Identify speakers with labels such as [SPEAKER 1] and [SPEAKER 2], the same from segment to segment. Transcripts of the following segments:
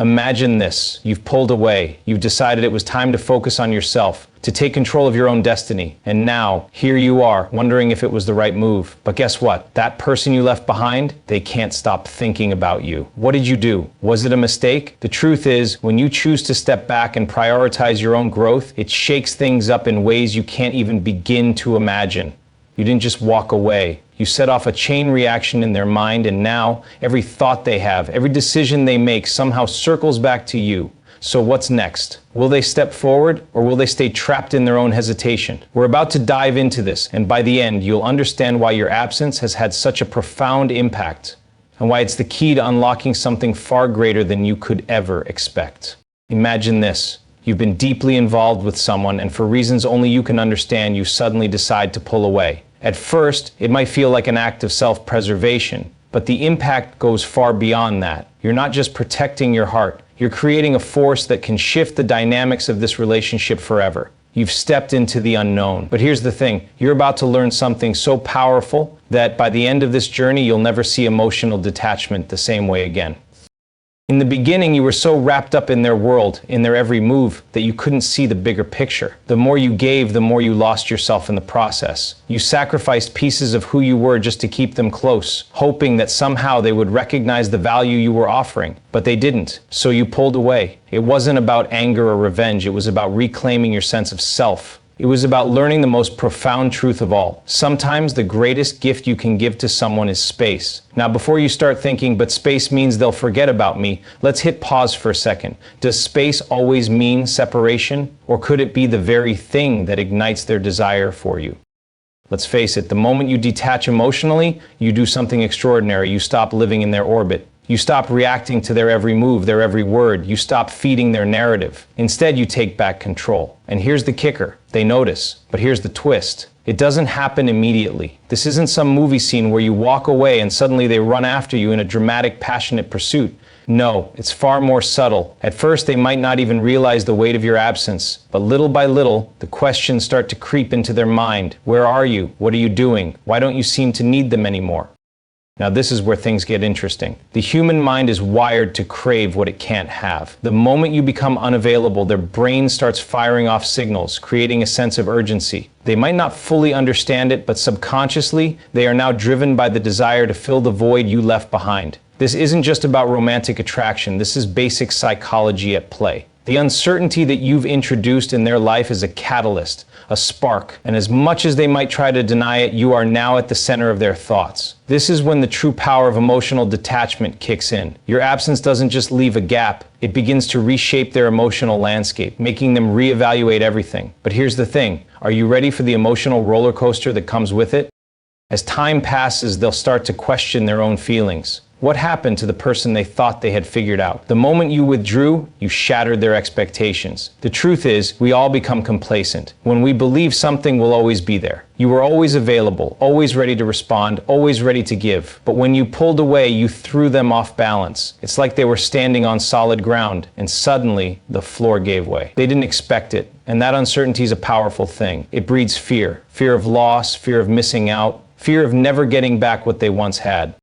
[SPEAKER 1] Imagine this. You've pulled away. You've decided it was time to focus on yourself, to take control of your own destiny. And now, here you are, wondering if it was the right move. But guess what? That person you left behind, they can't stop thinking about you. What did you do? Was it a mistake? The truth is, when you choose to step back and prioritize your own growth, it shakes things up in ways you can't even begin to imagine. You didn't just walk away. You set off a chain reaction in their mind, and now every thought they have, every decision they make somehow circles back to you. So what's next? Will they step forward, or will they stay trapped in their own hesitation? We're about to dive into this, and by the end, you'll understand why your absence has had such a profound impact, and why it's the key to unlocking something far greater than you could ever expect. Imagine this. You've been deeply involved with someone, and for reasons only you can understand, you suddenly decide to pull away. At first, it might feel like an act of self-preservation, but the impact goes far beyond that. You're not just protecting your heart, you're creating a force that can shift the dynamics of this relationship forever. You've stepped into the unknown. But here's the thing, you're about to learn something so powerful that by the end of this journey, you'll never see emotional detachment the same way again. In the beginning, you were so wrapped up in their world, in their every move, that you couldn't see the bigger picture. The more you gave, the more you lost yourself in the process. You sacrificed pieces of who you were just to keep them close, hoping that somehow they would recognize the value you were offering. But they didn't, so you pulled away. It wasn't about anger or revenge, it was about reclaiming your sense of self. It was about learning the most profound truth of all. Sometimes the greatest gift you can give to someone is space. Now, before you start thinking, but space means they'll forget about me, let's hit pause for a second. Does space always mean separation? Or could it be the very thing that ignites their desire for you? Let's face it, the moment you detach emotionally, you do something extraordinary. You stop living in their orbit. You stop reacting to their every move, their every word. You stop feeding their narrative. Instead, you take back control. And here's the kicker. They notice. But here's the twist. It doesn't happen immediately. This isn't some movie scene where you walk away and suddenly they run after you in a dramatic, passionate pursuit. No, it's far more subtle. At first, they might not even realize the weight of your absence. But little by little, the questions start to creep into their mind. Where are you? What are you doing? Why don't you seem to need them anymore? Now this is where things get interesting. The human mind is wired to crave what it can't have. The moment you become unavailable, their brain starts firing off signals, creating a sense of urgency. They might not fully understand it, but subconsciously, they are now driven by the desire to fill the void you left behind. This isn't just about romantic attraction, this is basic psychology at play. The uncertainty that you've introduced in their life is a catalyst, a spark, and as much as they might try to deny it, you are now at the center of their thoughts. This is when the true power of emotional detachment kicks in. Your absence doesn't just leave a gap, it begins to reshape their emotional landscape, making them reevaluate everything. But here's the thing, are you ready for the emotional roller coaster that comes with it? As time passes, they'll start to question their own feelings. What happened to the person they thought they had figured out? The moment you withdrew, you shattered their expectations. The truth is, we all become complacent. When we believe something will always be there. You were always available, always ready to respond, always ready to give. But when you pulled away, you threw them off balance. It's like they were standing on solid ground, and suddenly, the floor gave way. They didn't expect it, and that uncertainty is a powerful thing. It breeds fear. Fear of loss, fear of missing out, fear of never getting back what they once had.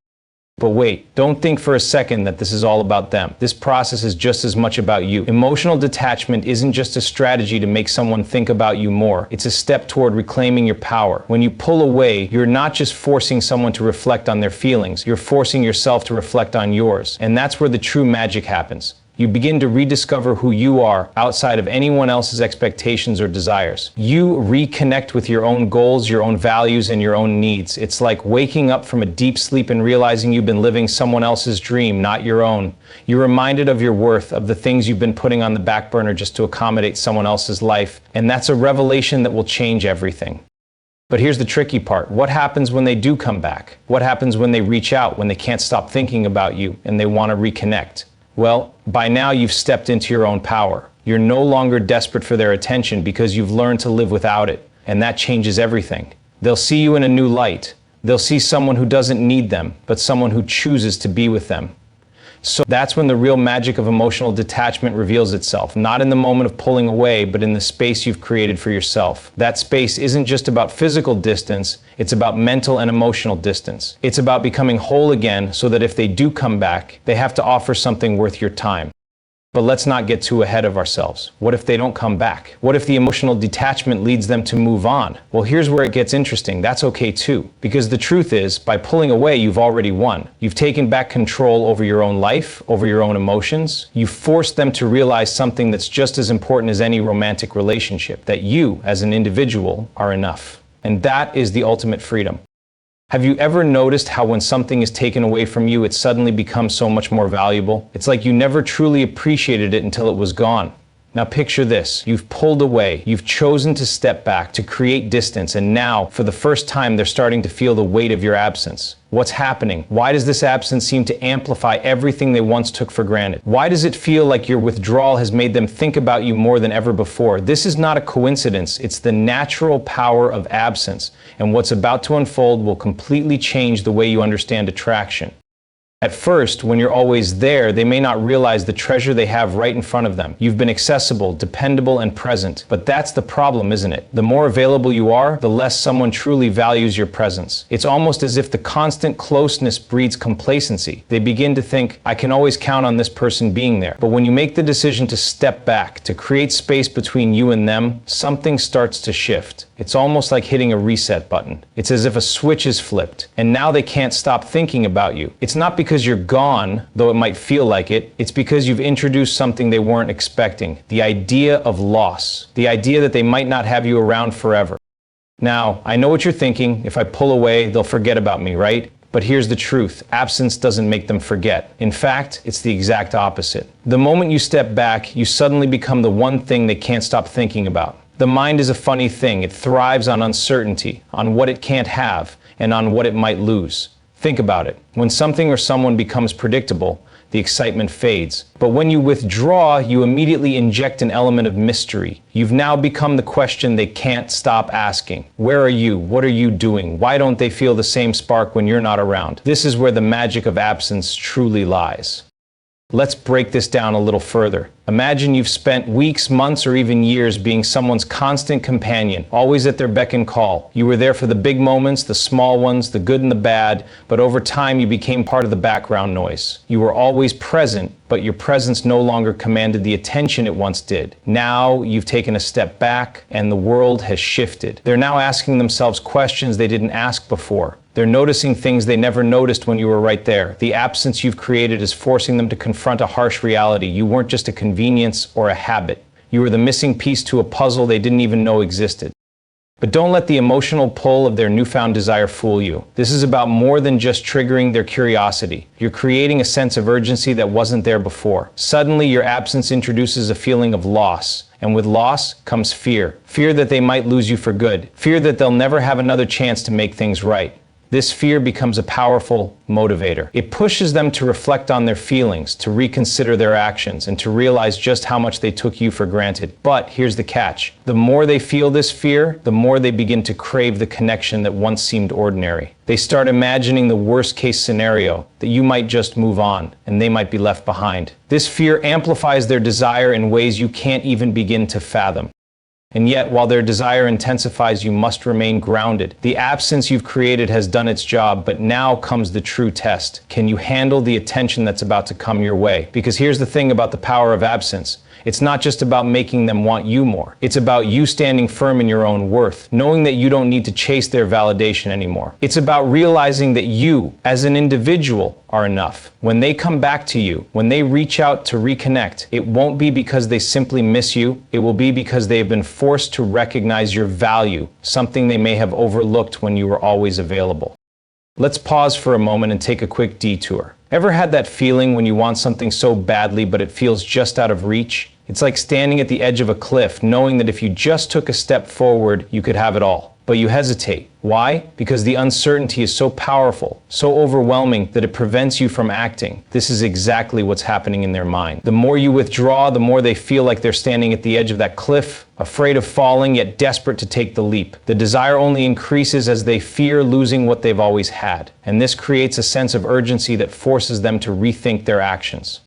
[SPEAKER 1] But wait, don't think for a second that this is all about them. This process is just as much about you. Emotional detachment isn't just a strategy to make someone think about you more. It's a step toward reclaiming your power. When you pull away, you're not just forcing someone to reflect on their feelings, you're forcing yourself to reflect on yours. And that's where the true magic happens. You begin to rediscover who you are outside of anyone else's expectations or desires. You reconnect with your own goals, your own values, and your own needs. It's like waking up from a deep sleep and realizing you've been living someone else's dream, not your own. You're reminded of your worth, of the things you've been putting on the back burner just to accommodate someone else's life. And that's a revelation that will change everything. But here's the tricky part. What happens when they do come back? What happens when they reach out, when they can't stop thinking about you and they want to reconnect? Well, by now you've stepped into your own power. You're no longer desperate for their attention because you've learned to live without it, and that changes everything. They'll see you in a new light. They'll see someone who doesn't need them, but someone who chooses to be with them. So that's when the real magic of emotional detachment reveals itself, not in the moment of pulling away, but in the space you've created for yourself. That space isn't just about physical distance, it's about mental and emotional distance. It's about becoming whole again so that if they do come back, they have to offer something worth your time. But let's not get too ahead of ourselves. What if they don't come back? What if the emotional detachment leads them to move on? Well, here's where it gets interesting. That's okay too. Because the truth is, by pulling away, you've already won. You've taken back control over your own life, over your own emotions. You've forced them to realize something that's just as important as any romantic relationship, that you, as an individual, are enough. And that is the ultimate freedom. Have you ever noticed how when something is taken away from you, it suddenly becomes so much more valuable? It's like you never truly appreciated it until it was gone. Now picture this. You've pulled away, you've chosen to step back, to create distance, and now, for the first time, they're starting to feel the weight of your absence. What's happening? Why does this absence seem to amplify everything they once took for granted? Why does it feel like your withdrawal has made them think about you more than ever before? This is not a coincidence. It's the natural power of absence, and what's about to unfold will completely change the way you understand attraction. At first, when you're always there, they may not realize the treasure they have right in front of them. You've been accessible, dependable, and present. But that's the problem, isn't it? The more available you are, the less someone truly values your presence. It's almost as if the constant closeness breeds complacency. They begin to think, I can always count on this person being there. But when you make the decision to step back, to create space between you and them, something starts to shift. It's almost like hitting a reset button. It's as if a switch is flipped, and now they can't stop thinking about you. It's not because you're gone, though it might feel like it. It's because you've introduced something they weren't expecting. The idea of loss. The idea that they might not have you around forever. Now, I know what you're thinking. If I pull away, they'll forget about me, right? But here's the truth. Absence doesn't make them forget. In fact, it's the exact opposite. The moment you step back, you suddenly become the one thing they can't stop thinking about. The mind is a funny thing. It thrives on uncertainty, on what it can't have, and on what it might lose. Think about it. When something or someone becomes predictable, the excitement fades. But when you withdraw, you immediately inject an element of mystery. You've now become the question they can't stop asking. Where are you? What are you doing? Why don't they feel the same spark when you're not around? This is where the magic of absence truly lies. Let's break this down a little further. Imagine you've spent weeks, months, or even years being someone's constant companion, always at their beck and call. You were there for the big moments, the small ones, the good and the bad, but over time you became part of the background noise. You were always present, but your presence no longer commanded the attention it once did. Now you've taken a step back, and the world has shifted. They're now asking themselves questions they didn't ask before. They're noticing things they never noticed when you were right there. The absence you've created is forcing them to confront a harsh reality. You weren't just a convenience or a habit. You were the missing piece to a puzzle they didn't even know existed. But don't let the emotional pull of their newfound desire fool you. This is about more than just triggering their curiosity. You're creating a sense of urgency that wasn't there before. Suddenly, your absence introduces a feeling of loss. And with loss comes fear. Fear that they might lose you for good. Fear that they'll never have another chance to make things right. This fear becomes a powerful motivator. It pushes them to reflect on their feelings, to reconsider their actions, and to realize just how much they took you for granted. But here's the catch. The more they feel this fear, the more they begin to crave the connection that once seemed ordinary. They start imagining the worst-case scenario, that you might just move on, and they might be left behind. This fear amplifies their desire in ways you can't even begin to fathom. And yet, while their desire intensifies, you must remain grounded. The absence you've created has done its job, but now comes the true test. Can you handle the attention that's about to come your way? Because here's the thing about the power of absence. It's not just about making them want you more. It's about you standing firm in your own worth, knowing that you don't need to chase their validation anymore. It's about realizing that you, as an individual, are enough. When they come back to you, when they reach out to reconnect, it won't be because they simply miss you. It will be because they have been forced to recognize your value, something they may have overlooked when you were always available. Let's pause for a moment and take a quick detour. Ever had that feeling when you want something so badly but it feels just out of reach? It's like standing at the edge of a cliff, knowing that if you just took a step forward, you could have it all. But you hesitate. Why? Because the uncertainty is so powerful, so overwhelming that it prevents you from acting. This is exactly what's happening in their mind. The more you withdraw, the more they feel like they're standing at the edge of that cliff, afraid of falling, yet desperate to take the leap. The desire only increases as they fear losing what they've always had. And this creates a sense of urgency that forces them to rethink their actions.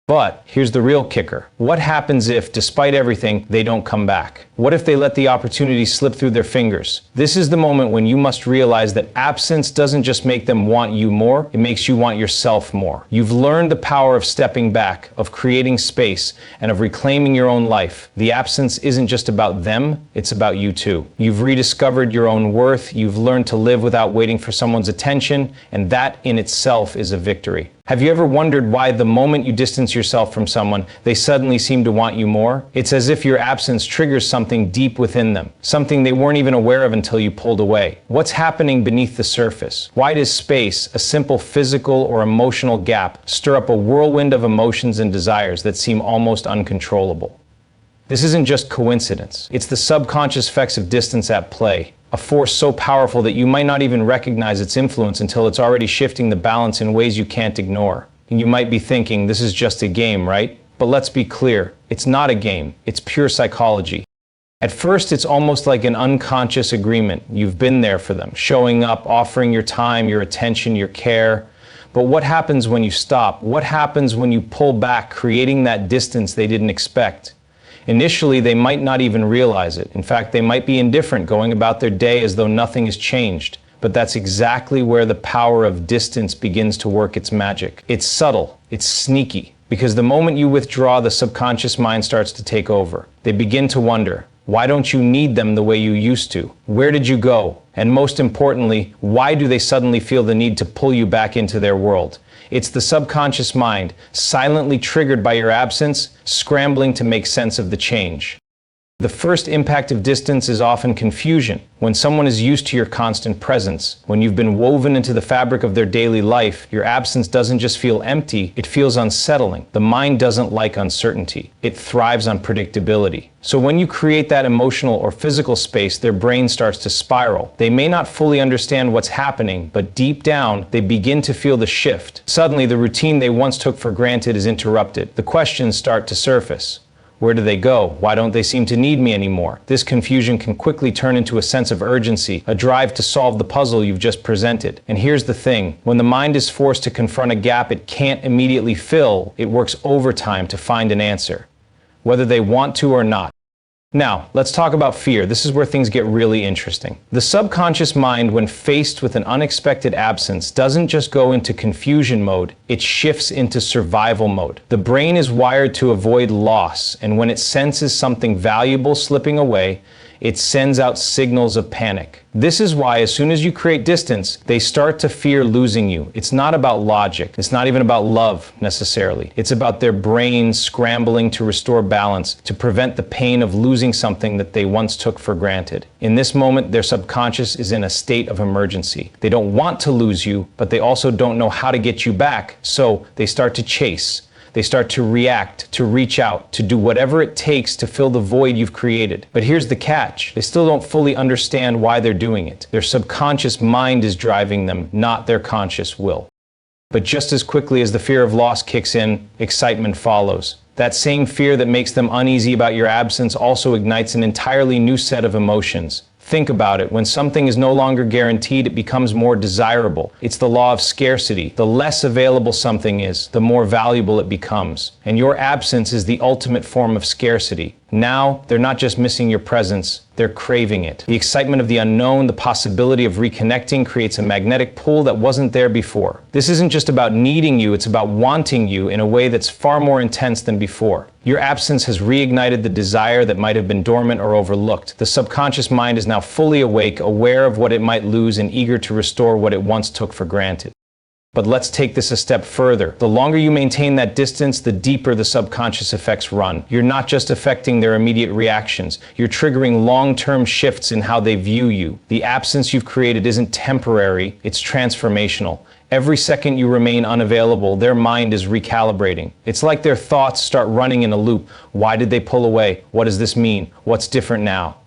[SPEAKER 1] But here's the real kicker. What happens if, despite everything, they don't come back? What if they let the opportunity slip through their fingers? This is the moment when you must realize that absence doesn't just make them want you more, it makes you want yourself more. You've learned the power of stepping back, of creating space, and of reclaiming your own life. The absence isn't just about them, it's about you too. You've rediscovered your own worth, you've learned to live without waiting for someone's attention, and that in itself is a victory. Have you ever wondered why the moment you distance yourself from someone, they suddenly seem to want you more? It's as if your absence triggers something deep within them, something they weren't even aware of until you pulled away. What's happening beneath the surface? Why does space, a simple physical or emotional gap, stir up a whirlwind of emotions and desires that seem almost uncontrollable? This isn't just coincidence. It's the subconscious effects of distance at play. A force so powerful that you might not even recognize its influence until it's already shifting the balance in ways you can't ignore. And you might be thinking, this is just a game, right? But let's be clear, it's not a game, it's pure psychology. At first, it's almost like an unconscious agreement. You've been there for them, showing up, offering your time, your attention, your care. But what happens when you stop? What happens when you pull back, creating that distance they didn't expect? Initially, they might not even realize it. In fact, they might be indifferent, going about their day as though nothing has changed. But that's exactly where the power of distance begins to work its magic. It's subtle, it's sneaky, because the moment you withdraw, the subconscious mind starts to take over. They begin to wonder, why don't you need them the way you used to? Where did you go? And most importantly, why do they suddenly feel the need to pull you back into their world? It's the subconscious mind, silently triggered by your absence, scrambling to make sense of the change. The first impact of distance is often confusion. When someone is used to your constant presence, when you've been woven into the fabric of their daily life, your absence doesn't just feel empty, it feels unsettling. The mind doesn't like uncertainty. It thrives on predictability. So when you create that emotional or physical space, their brain starts to spiral. They may not fully understand what's happening, but deep down, they begin to feel the shift. Suddenly, the routine they once took for granted is interrupted. The questions start to surface. Where do they go? Why don't they seem to need me anymore? This confusion can quickly turn into a sense of urgency, a drive to solve the puzzle you've just presented. And here's the thing, when the mind is forced to confront a gap it can't immediately fill, it works overtime to find an answer, whether they want to or not. Now, let's talk about fear. This is where things get really interesting. The subconscious mind, when faced with an unexpected absence, doesn't just go into confusion mode, it shifts into survival mode. The brain is wired to avoid loss, and when it senses something valuable slipping away, it sends out signals of panic. This is why as soon as you create distance, they start to fear losing you. It's not about logic. It's not even about love, necessarily. It's about their brain scrambling to restore balance, to prevent the pain of losing something that they once took for granted. In this moment, their subconscious is in a state of emergency. They don't want to lose you, but they also don't know how to get you back, so they start to chase. They start to react, to reach out, to do whatever it takes to fill the void you've created. But here's the catch. They still don't fully understand why they're doing it. Their subconscious mind is driving them, not their conscious will. But just as quickly as the fear of loss kicks in, excitement follows. That same fear that makes them uneasy about your absence also ignites an entirely new set of emotions. Think about it. When something is no longer guaranteed, it becomes more desirable. It's the law of scarcity. The less available something is, the more valuable it becomes. And your absence is the ultimate form of scarcity. Now, they're not just missing your presence, they're craving it. The excitement of the unknown, the possibility of reconnecting creates a magnetic pull that wasn't there before. This isn't just about needing you, it's about wanting you in a way that's far more intense than before. Your absence has reignited the desire that might have been dormant or overlooked. The subconscious mind is now fully awake, aware of what it might lose and eager to restore what it once took for granted. But let's take this a step further. The longer you maintain that distance, the deeper the subconscious effects run. You're not just affecting their immediate reactions, you're triggering long-term shifts in how they view you. The absence you've created isn't temporary, it's transformational. Every second you remain unavailable, their mind is recalibrating. It's like their thoughts start running in a loop. Why did they pull away? What does this mean? What's different now?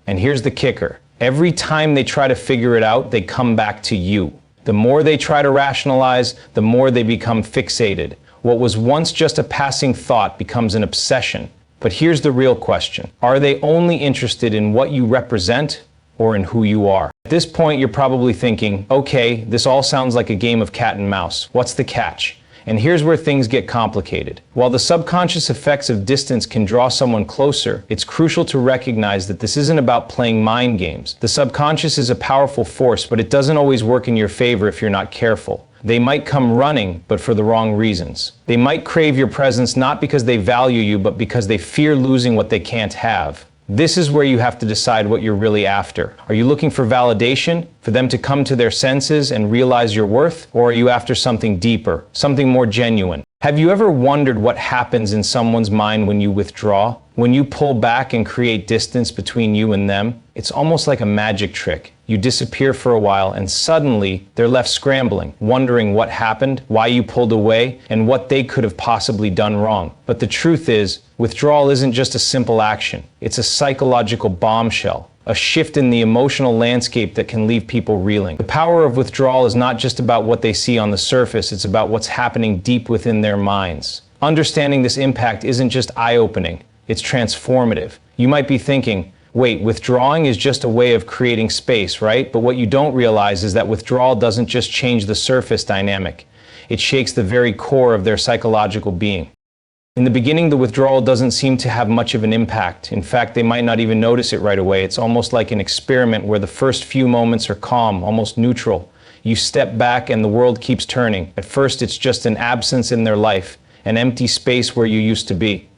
[SPEAKER 1] And here's the kicker. Every time they try to figure it out, they come back to you. The more they try to rationalize, the more they become fixated. What was once just a passing thought becomes an obsession. But here's the real question. Are they only interested in what you represent or in who you are? At this point, you're probably thinking, okay, this all sounds like a game of cat and mouse. What's the catch? And here's where things get complicated. While the subconscious effects of distance can draw someone closer, it's crucial to recognize that this isn't about playing mind games. The subconscious is a powerful force, but it doesn't always work in your favor if you're not careful. They might come running, but for the wrong reasons. They might crave your presence not because they value you, but because they fear losing what they can't have. This is where you have to decide what you're really after. Are you looking for validation, for them to come to their senses and realize your worth? Or are you after something deeper, something more genuine? Have you ever wondered what happens in someone's mind when you withdraw? When you pull back and create distance between you and them? It's almost like a magic trick. You disappear for a while and suddenly they're left scrambling, wondering what happened, why you pulled away, and what they could have possibly done wrong. But the truth is, withdrawal isn't just a simple action. It's a psychological bombshell, a shift in the emotional landscape that can leave people reeling. The power of withdrawal is not just about what they see on the surface, it's about what's happening deep within their minds. Understanding this impact isn't just eye-opening, it's transformative. You might be thinking, wait, withdrawing is just a way of creating space, right? But what you don't realize is that withdrawal doesn't just change the surface dynamic. It shakes the very core of their psychological being. In the beginning, the withdrawal doesn't seem to have much of an impact. In fact, they might not even notice it right away. It's almost like an experiment where the first few moments are calm, almost neutral. You step back and the world keeps turning. At first, it's just an absence in their life, an empty space where you used to be.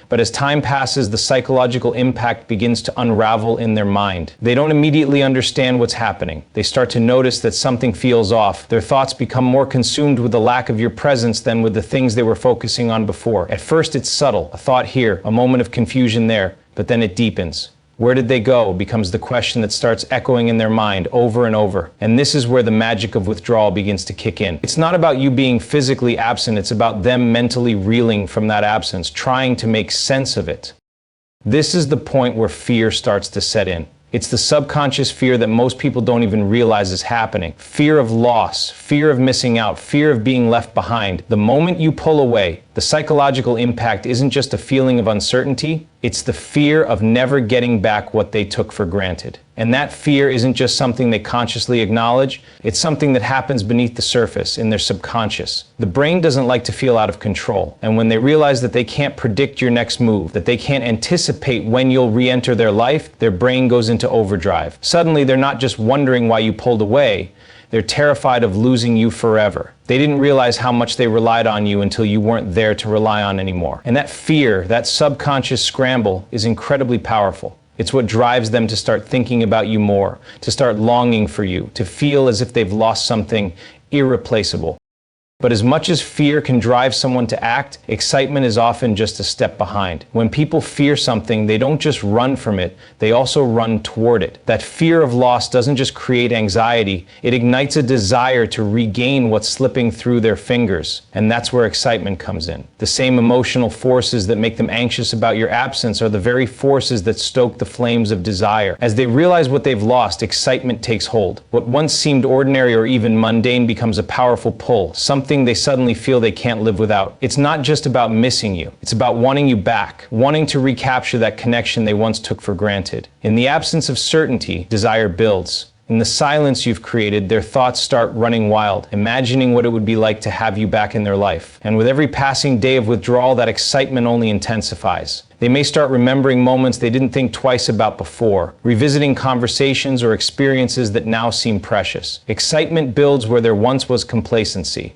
[SPEAKER 1] But as time passes, the psychological impact begins to unravel in their mind. They don't immediately understand what's happening. They start to notice that something feels off. Their thoughts become more consumed with the lack of your presence than with the things they were focusing on before. At first, it's subtle, a thought here, a moment of confusion there, but then it deepens. Where did they go becomes the question that starts echoing in their mind over and over. And this is where the magic of withdrawal begins to kick in. It's not about you being physically absent, it's about them mentally reeling from that absence, trying to make sense of it. This is the point where fear starts to set in. It's the subconscious fear that most people don't even realize is happening. Fear of loss, fear of missing out, fear of being left behind. The moment you pull away, the psychological impact isn't just a feeling of uncertainty, it's the fear of never getting back what they took for granted. And that fear isn't just something they consciously acknowledge, it's something that happens beneath the surface, in their subconscious. The brain doesn't like to feel out of control, and when they realize that they can't predict your next move, that they can't anticipate when you'll re-enter their life, their brain goes into overdrive. Suddenly, they're not just wondering why you pulled away, they're terrified of losing you forever. They didn't realize how much they relied on you until you weren't there to rely on anymore. And that fear, that subconscious scramble, is incredibly powerful. It's what drives them to start thinking about you more, to start longing for you, to feel as if they've lost something irreplaceable. But as much as fear can drive someone to act, excitement is often just a step behind. When people fear something, they don't just run from it, they also run toward it. That fear of loss doesn't just create anxiety, it ignites a desire to regain what's slipping through their fingers. And that's where excitement comes in. The same emotional forces that make them anxious about your absence are the very forces that stoke the flames of desire. As they realize what they've lost, excitement takes hold. What once seemed ordinary or even mundane becomes a powerful pull, something they suddenly feel they can't live without. It's not just about missing you. It's about wanting you back, wanting to recapture that connection they once took for granted. In the absence of certainty, desire builds. In the silence you've created, their thoughts start running wild, imagining what it would be like to have you back in their life. And with every passing day of withdrawal, that excitement only intensifies. They may start remembering moments they didn't think twice about before, revisiting conversations or experiences that now seem precious. Excitement builds where there once was complacency.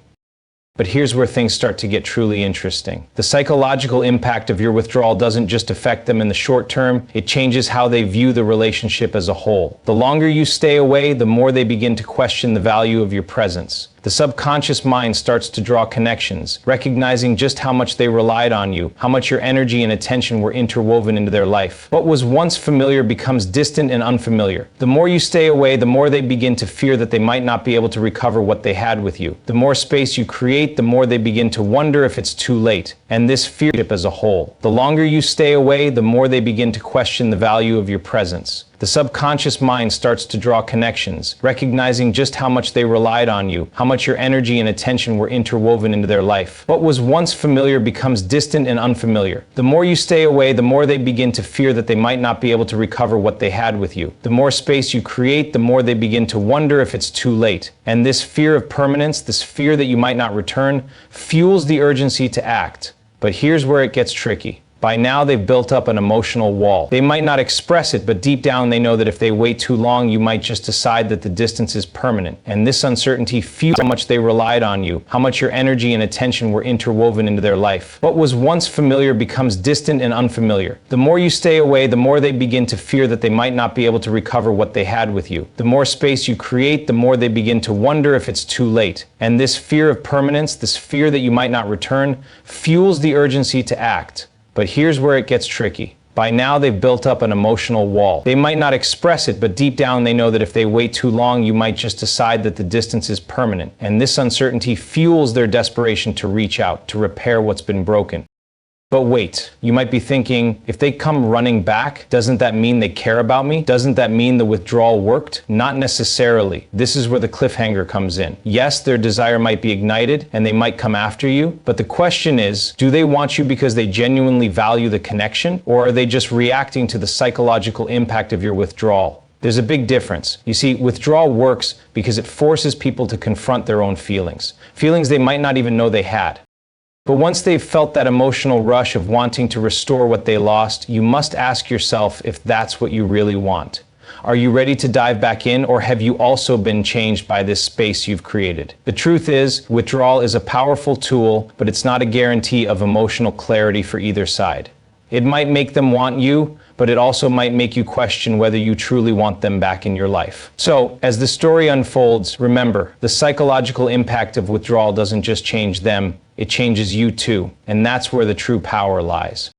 [SPEAKER 1] But here's where things start to get truly interesting. The psychological impact of your withdrawal doesn't just affect them in the short term, it changes how they view the relationship as a whole. The longer you stay away, the more they begin to question the value of your presence. The subconscious mind starts to draw connections, recognizing just how much they relied on you, how much your energy and attention were interwoven into their life. What was once familiar becomes distant and unfamiliar. The more you stay away, the more they begin to fear that they might not be able to recover what they had with you. The more space you create, the more they begin to wonder if it's too late. And this fear as a whole. The longer you stay away, the more they begin to question the value of your presence. The subconscious mind starts to draw connections, recognizing just how much they relied on you, how much your energy and attention were interwoven into their life. What was once familiar becomes distant and unfamiliar. The more you stay away, the more they begin to fear that they might not be able to recover what they had with you. The more space you create, the more they begin to wonder if it's too late. And this fear of permanence, this fear that you might not return, fuels the urgency to act. But here's where it gets tricky. By now, they've built up an emotional wall. They might not express it, but deep down they know that if they wait too long, you might just decide that the distance is permanent. And this uncertainty fuels how much they relied on you, how much your energy and attention were interwoven into their life. What was once familiar becomes distant and unfamiliar. The more you stay away, the more they begin to fear that they might not be able to recover what they had with you. The more space you create, the more they begin to wonder if it's too late. And this fear of permanence, this fear that you might not return, fuels the urgency to act. But here's where it gets tricky. By now, they've built up an emotional wall. They might not express it, but deep down they know that if they wait too long, you might just decide that the distance is permanent. And this uncertainty fuels their desperation to reach out, to repair what's been broken. But wait, you might be thinking, if they come running back, doesn't that mean they care about me? Doesn't that mean the withdrawal worked? Not necessarily. This is where the cliffhanger comes in. Yes, their desire might be ignited and they might come after you, but the question is, do they want you because they genuinely value the connection, or are they just reacting to the psychological impact of your withdrawal? There's a big difference. You see, withdrawal works because it forces people to confront their own feelings they might not even know they had. But once they've felt that emotional rush of wanting to restore what they lost, you must ask yourself if that's what you really want. Are you ready to dive back in, or have you also been changed by this space you've created? The truth is, withdrawal is a powerful tool, but it's not a guarantee of emotional clarity for either side. It might make them want you, but it also might make you question whether you truly want them back in your life. So, as the story unfolds, remember, the psychological impact of withdrawal doesn't just change them, it changes you too. And that's where the true power lies.